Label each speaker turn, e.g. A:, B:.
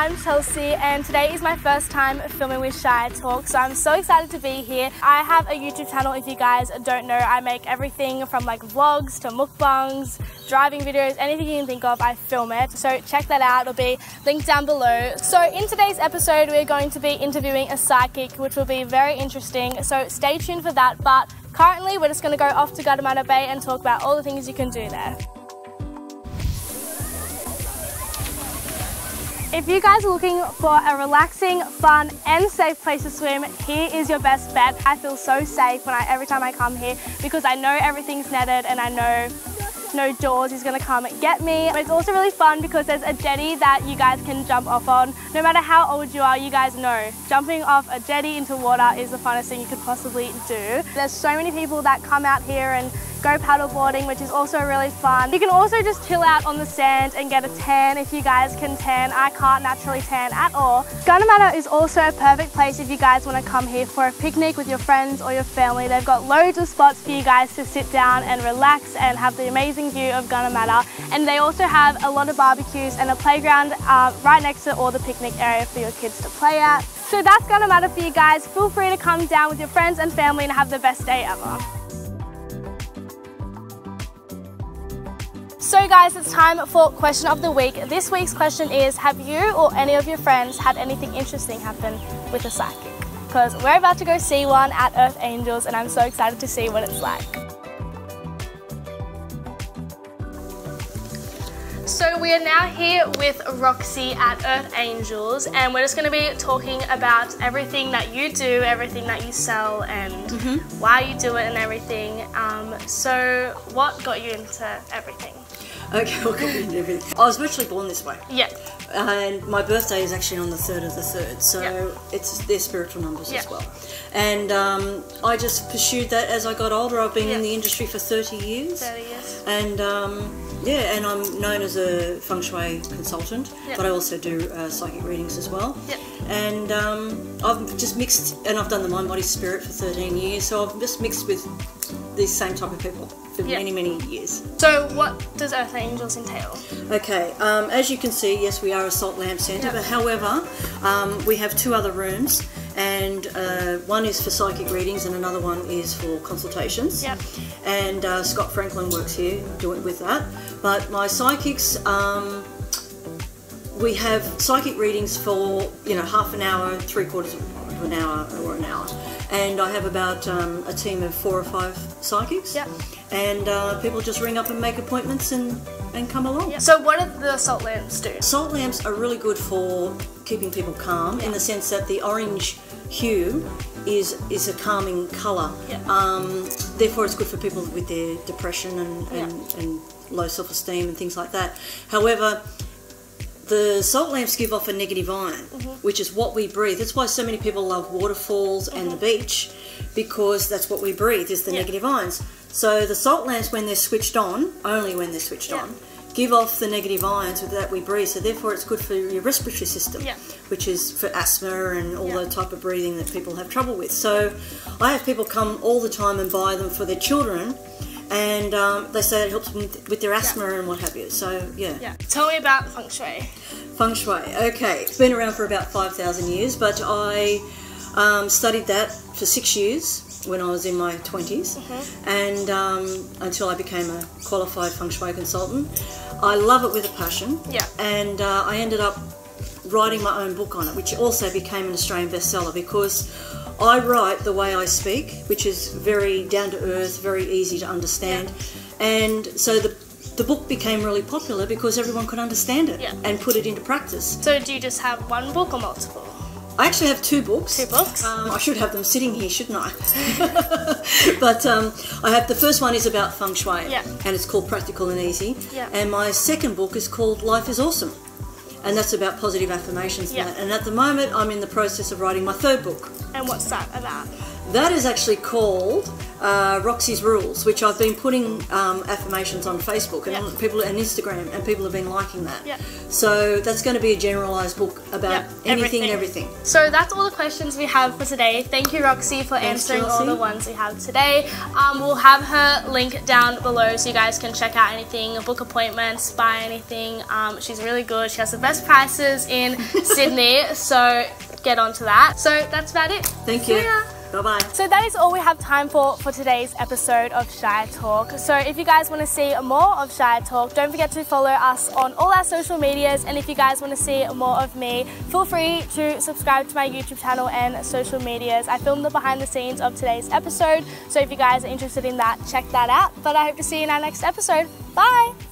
A: I'm Chelsea and today is my first time filming with Shire Talk, so I'm so excited to be here. I have a YouTube channel, if you guys don't know. I make everything from like vlogs to mukbangs, driving videos, anything you can think of, I film it. So check that out, it'll be linked down below. So in today's episode, we're going to be interviewing a psychic, which will be very interesting. So stay tuned for that, but currently we're just going to go off to Gunnamatta Bay and talk about all the things you can do there. If you guys are looking for a relaxing, fun and safe place to swim, here is your best bet. I feel so safe every time I come here because I know everything's netted and I know no Jaws is going to come get me. But it's also really fun because there's a jetty that you guys can jump off on. No matter how old you are, you guys know jumping off a jetty into water is the funnest thing you could possibly do. There's so many people that come out here and go paddleboarding, which is also really fun. You can also just chill out on the sand and get a tan if you guys can tan. I can't naturally tan at all. Gunnamatta is also a perfect place if you guys want to come here for a picnic with your friends or your family. They've got loads of spots for you guys to sit down and relax and have the amazing view of Gunnamatta. And they also have a lot of barbecues and a playground right next to all the picnic area for your kids to play at. So that's Gunnamatta for you guys. Feel free to come down with your friends and family and have the best day ever. So guys, it's time for question of the week. This week's question is, have you or any of your friends had anything interesting happen with a psychic? Because we're about to go see one at Earth Angels and I'm so excited to see what it's like. So we are now here with Roxy at Earth Angels and we're just going to be talking about everything that you do, everything that you sell and why you do it and everything. So what got you into everything?
B: Okay, what got me into everything? I was virtually born this way.
A: Yeah.
B: And my birthday is actually on the 3rd of the 3rd, so they're spiritual numbers as well. And I just pursued that as I got older. I've been in the industry for 30 years. 30 years. And and I'm known as a Feng Shui Consultant, but I also do psychic readings as well. And I've just mixed, and I've done the Mind, Body, Spirit for 13 years, so I've just mixed with these same type of people for many, many years.
A: So what does Earth Angels entail?
B: Okay, as you can see, yes, we are a salt lamp centre, but however, we have 2 other rooms, and one is for psychic readings and another one is for consultations. And Scott Franklin works here doing with that. But my psychics, we have psychic readings for half an hour, 3/4 of an hour, or an hour. And I have about a team of 4 or 5 psychics. And people just ring up and make appointments and come along.
A: So what do the salt lamps do?
B: Salt lamps are really good for keeping people calm in the sense that the orange hue is a calming colour. Therefore it's good for people with their depression and low self-esteem and things like that. However, the salt lamps give off a negative ion, which is what we breathe. That's why so many people love waterfalls and the beach, because that's what we breathe, is the negative ions. So the salt lamps, when they're switched on, only when they're switched on, give off the negative ions that we breathe. So therefore it's good for your respiratory system, which is for asthma and all that type of breathing that people have trouble with. So I have people come all the time and buy them for their children, and they say it helps them with their asthma and what have you. So
A: Tell me about Feng Shui.
B: Feng Shui, okay. It's been around for about 5,000 years, but I studied that for 6 years when I was in my 20s, and until I became a qualified Feng Shui Consultant. I love it with a passion, and I ended up writing my own book on it, which also became an Australian bestseller because I write the way I speak, which is very down to earth, very easy to understand, and so the book became really popular because everyone could understand it and put it into practice.
A: So do you just have one book or multiple?
B: I actually have 2 books.
A: 2 books?
B: I should have them sitting here, shouldn't I? But I have, the first one is about Feng Shui, and it's called Practical and Easy. And my second book is called Life is Awesome, and that's about positive affirmations. And at the moment, I'm in the process of writing my 3rd book.
A: And what's that about?
B: That is actually called Roxy's Rules, which I've been putting affirmations on Facebook and people and Instagram, and people have been liking that.
A: Yep.
B: So that's going to be a generalised book about anything and everything.
A: So that's all the questions we have for today. Thank you, Roxy, for answering all the ones we have today. We'll have her link down below so you guys can check out anything, book appointments, buy anything. She's really good. She has the best prices in Sydney, so get onto that. So that's about it.
B: Thank you. Bye-bye.
A: So that is all we have time for today's episode of Shire Talk. So if you guys want to see more of Shire Talk, don't forget to follow us on all our social medias. And if you guys want to see more of me, feel free to subscribe to my YouTube channel and social medias. I filmed the behind the scenes of today's episode. So if you guys are interested in that, check that out. But I hope to see you in our next episode. Bye!